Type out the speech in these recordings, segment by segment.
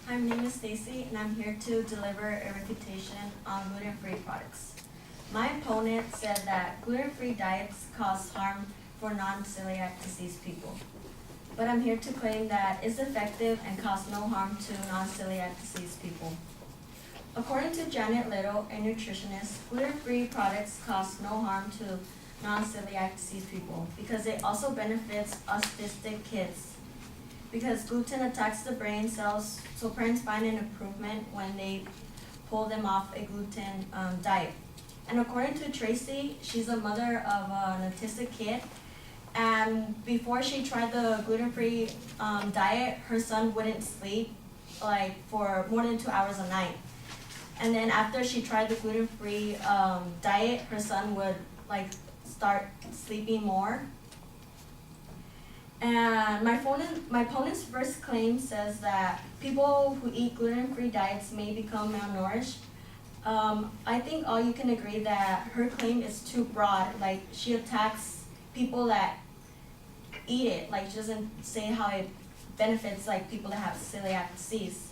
Hi, my name is Stacy, and I'm here to deliver a refutation on gluten-free products. My opponent said that gluten-free diets cause harm for non-celiac disease people. But I'm here to claim that it's effective and cause no harm to non-celiac disease people. According to Janet Little, a nutritionist, gluten-free products cause no harm to non-celiac disease people because it also benefits autistic kids. Because gluten attacks the brain cells, so parents find an improvement when they pull them off a gluten diet. And according to Tracy, she's a mother of an autistic kid, and before she tried the gluten-free diet, her son wouldn't sleep for more than 2 hours a night. And then after she tried the gluten-free diet, her son would start sleeping more. And my opponent's first claim says that people who eat gluten-free diets may become malnourished. I think all you can agree that her claim is too broad. She attacks people that eat it. She doesn't say how it benefits people that have celiac disease.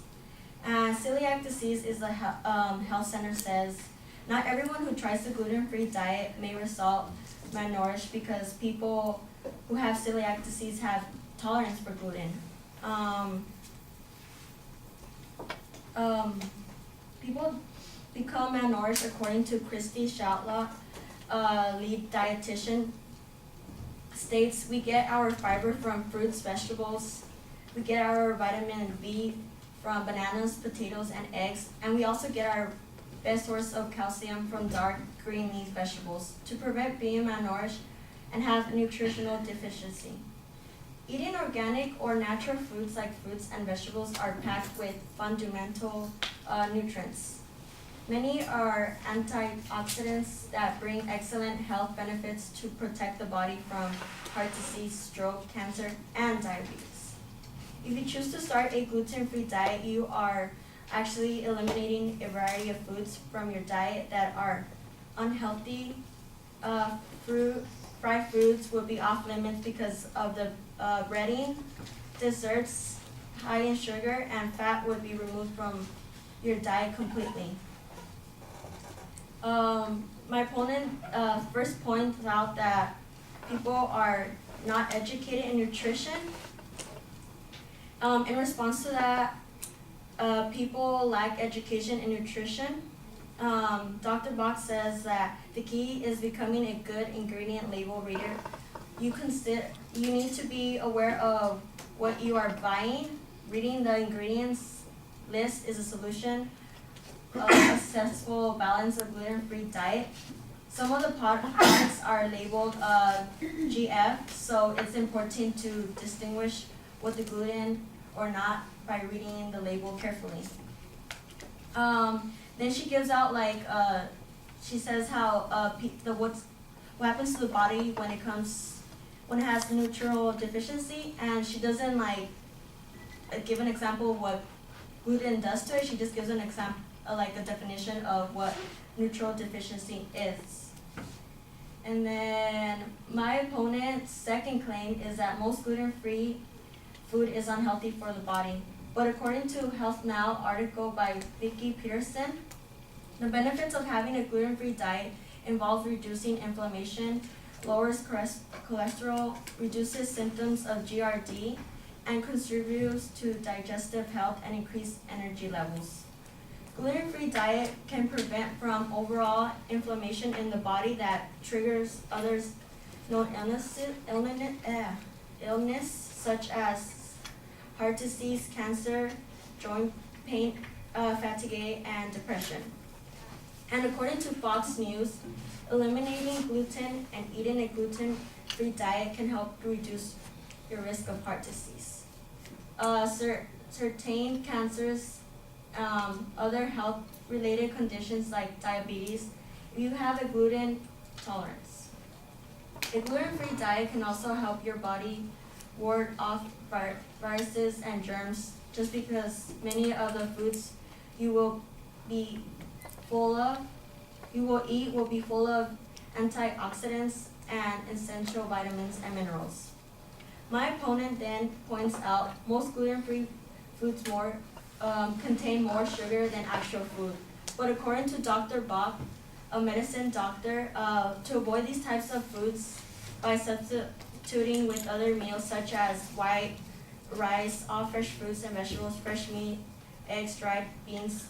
And celiac disease is the health center says not everyone who tries the gluten-free diet may result malnourished because people who have celiac disease have tolerance for gluten. People become malnourished according to Christy Shoutlaw, lead dietitian, states we get our fiber from fruits, vegetables, we get our vitamin B from bananas, potatoes, and eggs, and we also get our best source of calcium from dark green leaf vegetables to prevent being malnourished and have nutritional deficiency. Eating organic or natural foods like fruits and vegetables are packed with fundamental nutrients. Many are antioxidants that bring excellent health benefits to protect the body from heart disease, stroke, cancer, and diabetes. If you choose to start a gluten-free diet, you are actually eliminating a variety of foods from your diet that are unhealthy. Fried foods will be off limits because of the breading. Desserts high in sugar and fat would be removed from your diet completely. My opponent first points out that people are not educated in nutrition. In response to that, people lack education in nutrition. Dr. Box says that the key is becoming a good ingredient label reader. You need to be aware of what you are buying. Reading the ingredients list is a solution of a successful balance of gluten-free diet. Some of the products are labeled GF, so it's important to distinguish what the gluten or not by reading the label carefully. Then she gives out she says how what happens to the body when it has nutritional deficiency, and she doesn't give an example of what gluten does to it. She just gives an example, a definition of what nutritional deficiency is. And then my opponent's second claim is that most gluten-free food is unhealthy for the body. But according to Health Now article by Vicki Peterson, the benefits of having a gluten-free diet involve reducing inflammation, lowers cholesterol, reduces symptoms of GRD, and contributes to digestive health and increased energy levels. Gluten-free diet can prevent from overall inflammation in the body that triggers others known illness such as heart disease, cancer, joint pain, fatigue, and depression. And according to Fox News, eliminating gluten and eating a gluten-free diet can help reduce your risk of heart disease. Certain cancers, other health-related conditions like diabetes, if you have a gluten tolerance. A gluten-free diet can also help your body ward off viruses and germs, just because many of the foods you will eat will be full of antioxidants and essential vitamins and minerals. My opponent then points out most gluten-free foods more contain more sugar than actual food. But according to Dr. Bach, a medicine doctor, to avoid these types of foods by substituting with other meals such as white rice, all fresh fruits and vegetables, fresh meat, eggs, dried beans,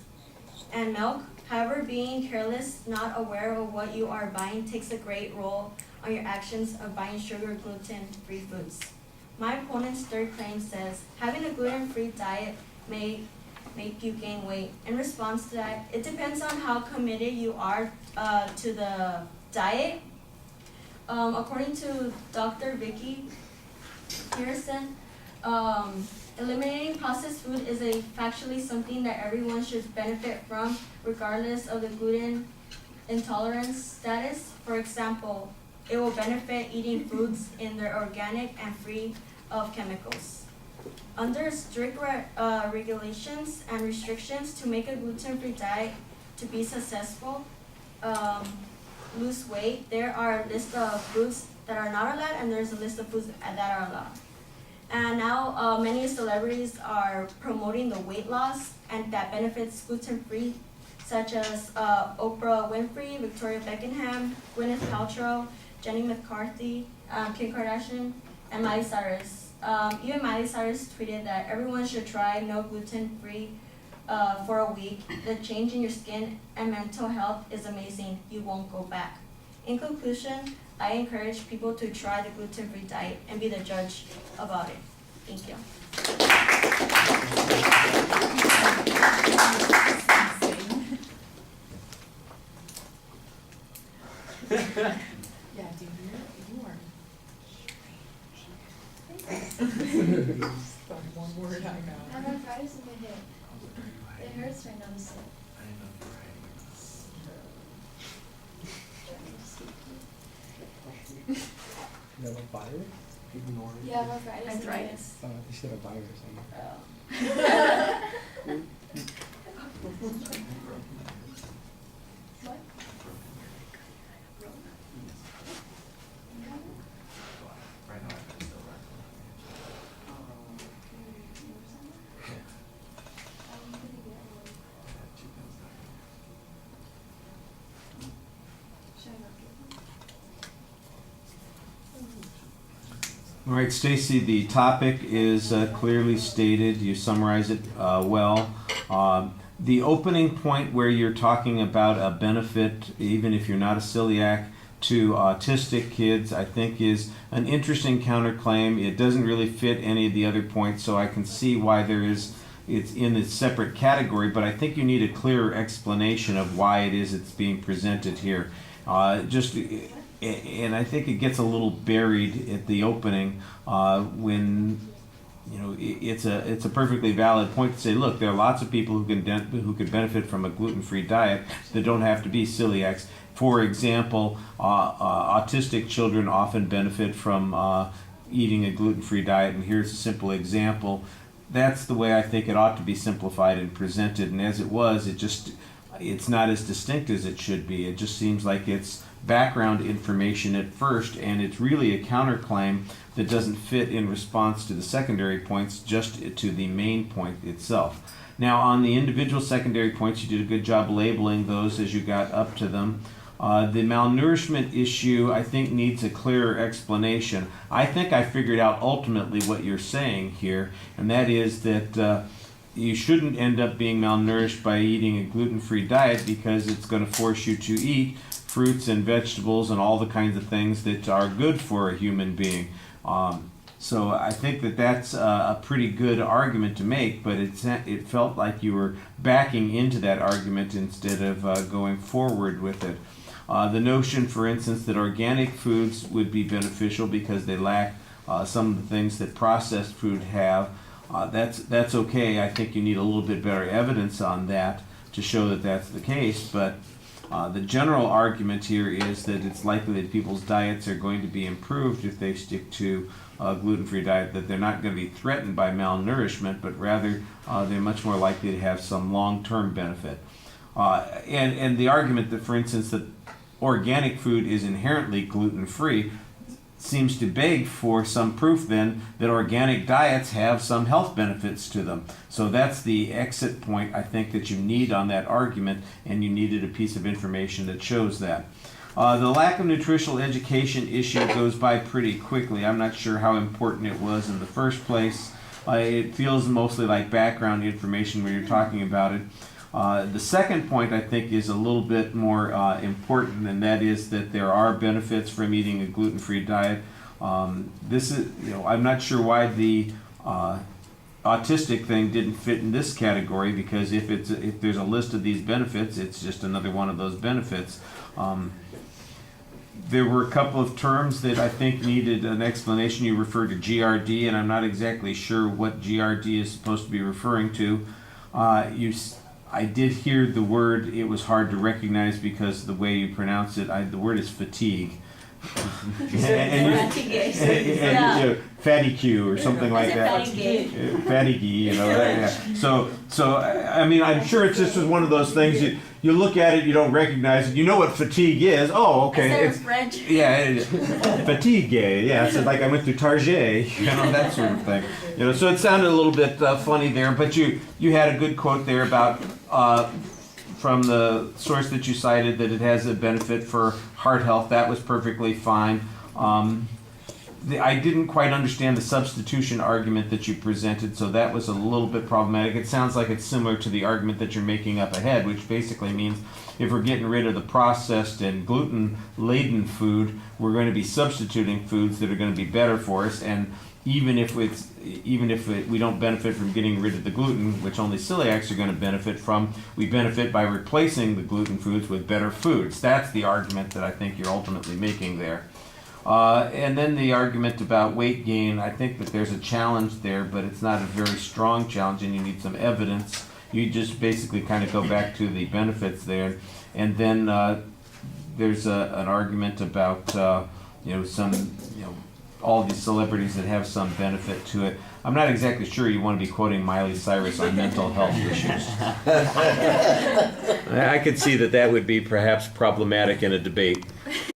and milk. However, being careless, not aware of what you are buying, takes a great role on your actions of buying sugar, gluten-free foods. My opponent's third claim says, having a gluten-free diet may make you gain weight. In response to that, it depends on how committed you are to the diet. According to Dr. Vicky Pearson, eliminating processed food is factually something that everyone should benefit from, regardless of the gluten intolerance status. For example, it will benefit eating foods in their organic and free of chemicals. Under strict regulations and restrictions to make a gluten-free diet to be successful, lose weight, there are a list of foods that are not allowed, and there's a list of foods that are allowed. And now many celebrities are promoting the weight loss and that benefits gluten-free, such as Oprah Winfrey, Victoria Beckham, Gwyneth Paltrow, Jenny McCarthy, Kim Kardashian, and Miley Cyrus. Even Miley Cyrus tweeted that everyone should try no gluten-free for a week. The change in your skin and mental health is amazing. You won't go back. In conclusion, I encourage people to try the gluten-free diet and be the judge about it. Thank you. Yeah, do you are one word I know. I have arthritis in my hip. It hurts right now to sit. You have a virus? Yeah, I have arthritis. Arthritis. You should have a virus. What? All right, Stacy, the topic is clearly stated. You summarize it well. The opening point where you're talking about a benefit, even if you're not a celiac, to autistic kids, I think is an interesting counterclaim. It doesn't really fit any of the other points, so I can see why it's in a separate category, but I think you need a clearer explanation of why it is it's being presented here. And I think it gets a little buried at the opening when it's a perfectly valid point to say, look, there are lots of people who could benefit from a gluten-free diet that don't have to be celiacs. For example, autistic children often benefit from eating a gluten-free diet, and here's a simple example. That's the way I think it ought to be simplified and presented, and as it was, it's not as distinct as it should be. It just seems like it's background information at first, and it's really a counterclaim that doesn't fit in response to the secondary points, just to the main point itself. Now, on the individual secondary points, you did a good job labeling those as you got up to them. The malnourishment issue, I think, needs a clearer explanation. I think I figured out ultimately what you're saying here, and that is that you shouldn't end up being malnourished by eating a gluten-free diet because it's going to force you to eat fruits and vegetables and all the kinds of things that are good for a human being. So I think that's a pretty good argument to make, but it felt like you were backing into that argument instead of going forward with it. The notion, for instance, that organic foods would be beneficial because they lack some of the things that processed food have, that's okay. I think you need a little bit better evidence on that to show that that's the case, but the general argument here is that it's likely that people's diets are going to be improved if they stick to a gluten-free diet, that they're not going to be threatened by malnourishment, but rather they're much more likely to have some long-term benefit. And the argument that, for instance, that organic food is inherently gluten-free, seems to beg for some proof then that organic diets have some health benefits to them. So that's the exit point I think that you need on that argument, and you needed a piece of information that shows that. The lack of nutritional education issue goes by pretty quickly. I'm not sure how important it was in the first place. It feels mostly like background information when you're talking about it. The second point I think is a little bit more important, and that is that there are benefits from eating a gluten-free diet. This is, I'm not sure why the autistic thing didn't fit in this category, because if there's a list of these benefits, it's just another one of those benefits. There were a couple of terms that I think needed an explanation. You referred to GRD, and I'm not exactly sure what GRD is supposed to be referring to. I did hear the word, it was hard to recognize because the way you pronounce it, the word is fatigue. Fatty Q or something like that. Fatty G, yeah. So I mean, I'm sure it's just one of those things you look at it, you don't recognize it. You know what fatigue is? Oh, okay. It's French. Yeah, fatigue. Yeah, so like I went through Target, that sort of thing. So it sounded a little bit funny there, but you had a good quote there about. From the source that you cited, that it has a benefit for heart health. That was perfectly fine. I didn't quite understand the substitution argument that you presented, so that was a little bit problematic. It sounds like it's similar to the argument that you're making up ahead, which basically means if we're getting rid of the processed and gluten-laden food, we're going to be substituting foods that are going to be better for us. And even if we don't benefit from getting rid of the gluten, which only celiacs are going to benefit from, we benefit by replacing the gluten foods with better foods. That's the argument that I think you're ultimately making there. And then the argument about weight gain, I think that there's a challenge there, but it's not a very strong challenge, and you need some evidence. You just basically kind of go back to the benefits there. And then there's an argument about all these celebrities that have some benefit to it. I'm not exactly sure you want to be quoting Miley Cyrus on mental health issues. I could see that would be perhaps problematic in a debate.